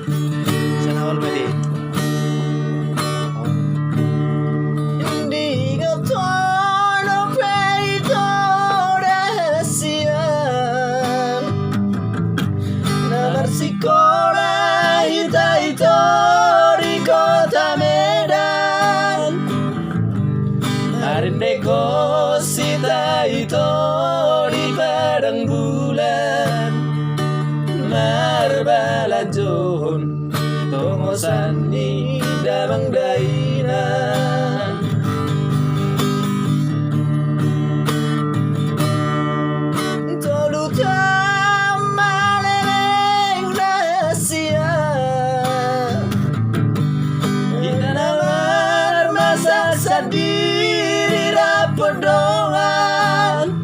Sana all Medi. Indigo torno predoresian Nalar sekolah itu di kota Medan Arindego sita itu di padang bulan Marbalan johon tongosan ni damang dainan Toluta maleleng rahasia Indah nawar masa sendiri rapodongan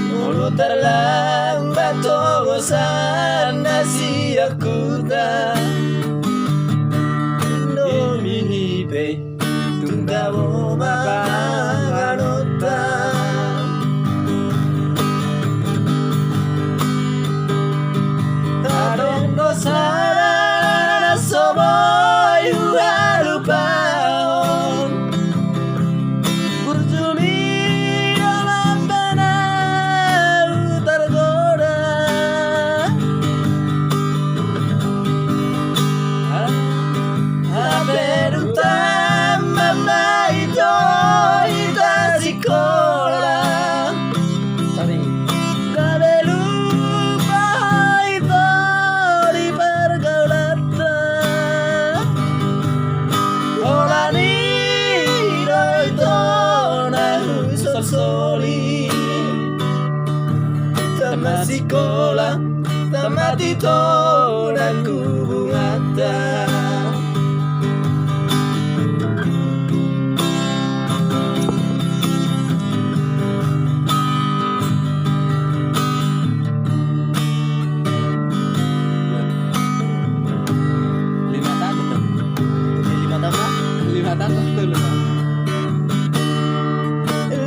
Mulut terlambat tongosan nasi aku tak Mimihipe tunda mo mapanganota Tarong dosa na soboy hualupaon Burjumi dalam benar tergoda Aperutan mama itu sekolah Gak lupa itu di pergaulan Orang itu nahu soli Tamat sekolah tamat itu dan kubungata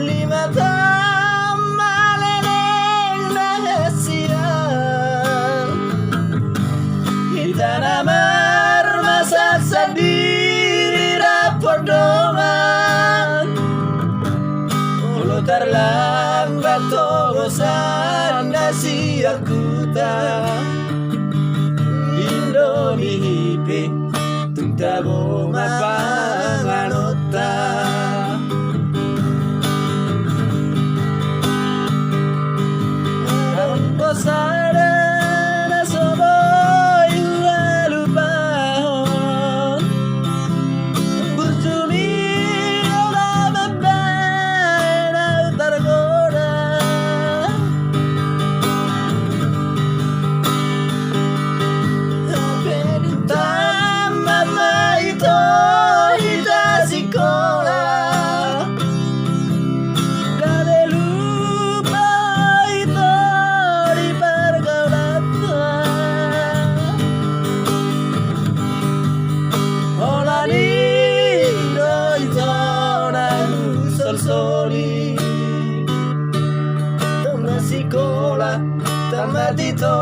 Lima tahun maleleng rahasia Kita namar masa sendiri rapodongan Mulut terlambat togosan nasi aku tak Indomie hipe Tunta mo mapanganota Ang kosara na soboy hualupahon Burjumi dalam benar tergoda Aperutan mama itu sekolah Gak lupa itu di pergaulan Orang itu nahu soli Tamat sekolah tamat itu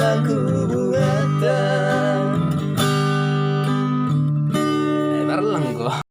nahu